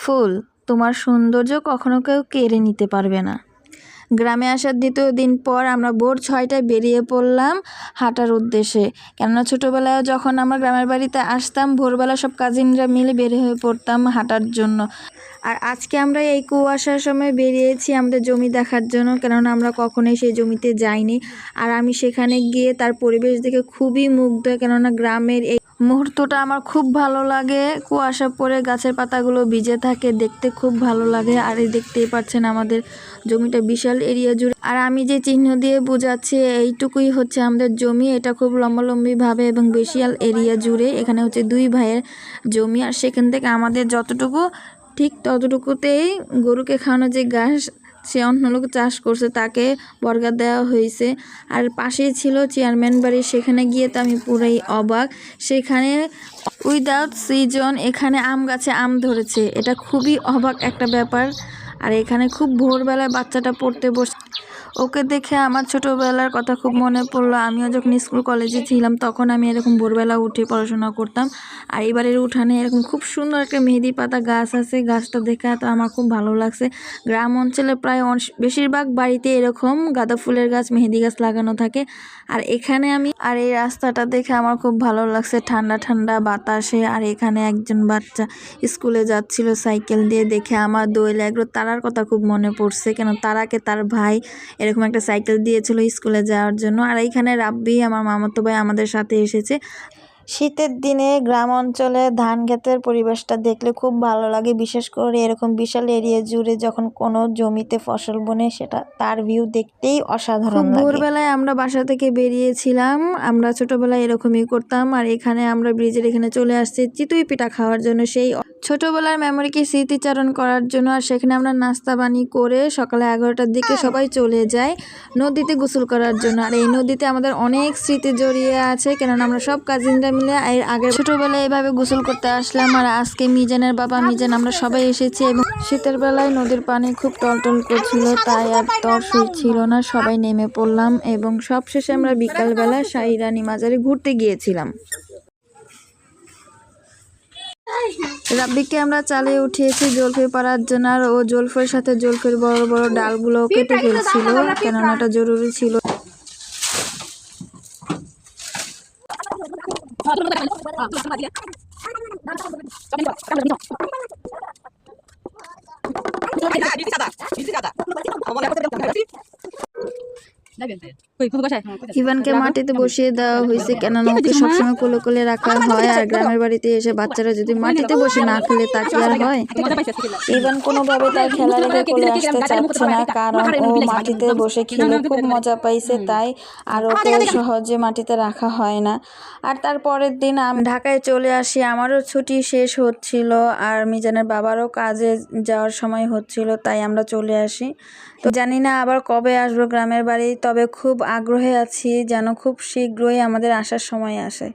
ফুল, তোমার সৌন্দর্য কখনো কেউ কেড়ে নিতে পারবে না। গ্রামে আসার দ্বিতীয় দিন পর আমরা ভোর 6টায় বেরিয়ে পড়লাম হাঁটার উদ্দেশ্যে। কেননা ছোটোবেলায় যখন আমরা গ্রামের বাড়িতে আসতাম, ভোরবেলা সব কাজিনরা মিলে বের হয়ে পড়তাম হাঁটার জন্য। আর আজকে আমরা এই কুয়াশার সময় বেরিয়েছি আমাদের জমি দেখার জন্য, কেননা আমরা কখনোই সেই জমিতে যাইনি। আর আমি সেখানে গিয়ে তার পরিবেশ দেখে খুবই মুগ্ধ, কেননা গ্রামের এই মুহূর্তটা আমার খুব ভালো লাগে। কুয়াশা পড়ে গাছের পাতাগুলো ভিজে থাকে, দেখতে খুব ভালো লাগে। আর এই দেখতেই পাচ্ছেন আমাদের জমিটা বিশাল এরিয়া জুড়ে। আর আমি যে চিহ্ন দিয়ে বোঝাচ্ছি এইটুকুই হচ্ছে আমাদের জমি। এটা খুব লম্বালম্বিভাবে এবং বিশাল এরিয়া জুড়ে। এখানে হচ্ছে 2 ভাইয়ের জমি। আর সেখান থেকে আমাদের যতটুকু ঠিক ততটুকুতেই গরুকে খাওয়ানো যে ঘাস সে অন্য লোক চাষ করছে তাকে বর্গা দেওয়া হয়েছে। আর পাশেই ছিল চেয়ারম্যান বাড়ি, সেখানে গিয়ে তো আমি পুরাই অবাক। সেখানে উইদাউট সিজন এখানে আম গাছে আম ধরেছে, এটা খুবই অবাক একটা ব্যাপার। আর এখানে খুব ভোরবেলায় বাচ্চাটা পড়তে বসে, ওকে দেখে আমার ছোটোবেলার কথা খুব মনে পড়লো। আমিও যখন স্কুল কলেজে ছিলাম তখন আমি এরকম ভোরবেলা উঠে পড়াশোনা করতাম। আর এবারের উঠানে এরকম খুব সুন্দর একটা মেহেদি পাতা গাছ আছে, গাছটা দেখে তো আমার খুব ভালো লাগছে। গ্রাম অঞ্চলে প্রায় বেশিরভাগ বাড়িতে এরকম গাঁদা ফুলের গাছ, মেহেদি গাছ লাগানো থাকে। আর এখানে আর এই রাস্তাটা দেখে আমার খুব ভালো লাগছে, ঠান্ডা ঠান্ডা বাতাসে। আর এখানে একজন বাচ্চা স্কুলে যাচ্ছিল সাইকেল দিয়ে, দেখে আমার দোয়েল এগুলো তারার কথা খুব মনে পড়ছে, কেন তারাকে তার ভাই এরকম একটা সাইকেল দিয়েছিল স্কুলে যাওয়ার জন্য। আর এইখানে রাব্বি আমার মামাতো ভাই আমাদের সাথে এসেছে। শীতের দিনে গ্রাম অঞ্চলে ধান ক্ষেতের পরিবেশটা দেখলে খুব ভালো লাগে, বিশেষ করে এরকম বিশাল এরিয়া জুড়ে যখন কোনো জমিতে ফসল বনে সেটা তার ভিউ দেখতেই অসাধারণ লাগে। ভোরবেলায় আমরা বাসা থেকে বেরিয়েছিলাম, আমরা ছোটবেলায় এরকমই করতাম। আর এখানে আমরা ব্রিজের এখানে চলে আসছি চিতই পিঠা খাওয়ার জন্য, সেই ছোটবেলার মেমোরিকে স্মৃতিচারণ করার জন্য। আর সেখানে আমরা নাস্তা পানি করে সকালে 11টার দিকে সবাই চলে যাই নদীতে গোসল করার জন্য। আর এই নদীতে আমাদের অনেক স্মৃতি জড়িয়ে আছে, কেননা আমরা সব কাজিনরা মিলে আগের ছোটবেলায় এইভাবে গোসল করতে আসলাম। আর আজকে মিজানের বাবা মিজান আমরা সবাই এসেছি, এবং শীতের বেলায় নদীর পানি খুব টলটল করছিল, তাই আর তর সইছিল না, সবাই নেমে পড়লাম। এবং সবশেষে আমরা বিকালবেলা শাহী-রানী মাজারে ঘুরতে গিয়েছিলাম। রাব্বিকে আমরা চালিয়ে উঠিয়েছি জলফি পাড়ার জন্য। আর ও জলফের সাথে জলফির বড় বড় ডালগুলো কেটে ফেলছিল, কেননা এটা জরুরি ছিল। ইভানকে মাটিতে বসিয়ে দেওয়া হয়েছে, কেননা ওকে সবসময় কোলে কোলে রাখা হয়। আর গ্রামের বাড়িতে এসে বাচ্চারা যদি মাটিতে বসে না খেলে তা কি আর হয়। ইভান কোনোভাবে তার খেলা রেখে কোলে আসতে চাচ্ছে না, কারণ ও মাটিতে বসে খেলে খুব মজা পাইছে, তাই আর ওকে সহজে মাটিতে রাখা হয় না। আর তার পরের দিন আমি ঢাকায় চলে আসি, আমারও ছুটি শেষ হচ্ছিল আর মিজানের বাবারও কাজে যাওয়ার সময় হচ্ছিল, তাই আমরা চলে আসি। তো জানি না আবার কবে আসবো গ্রামের বাড়ি, তবে খুব আগ্রহে আছি যেন খুব শীঘ্রই আমাদের আসার সময় আসে।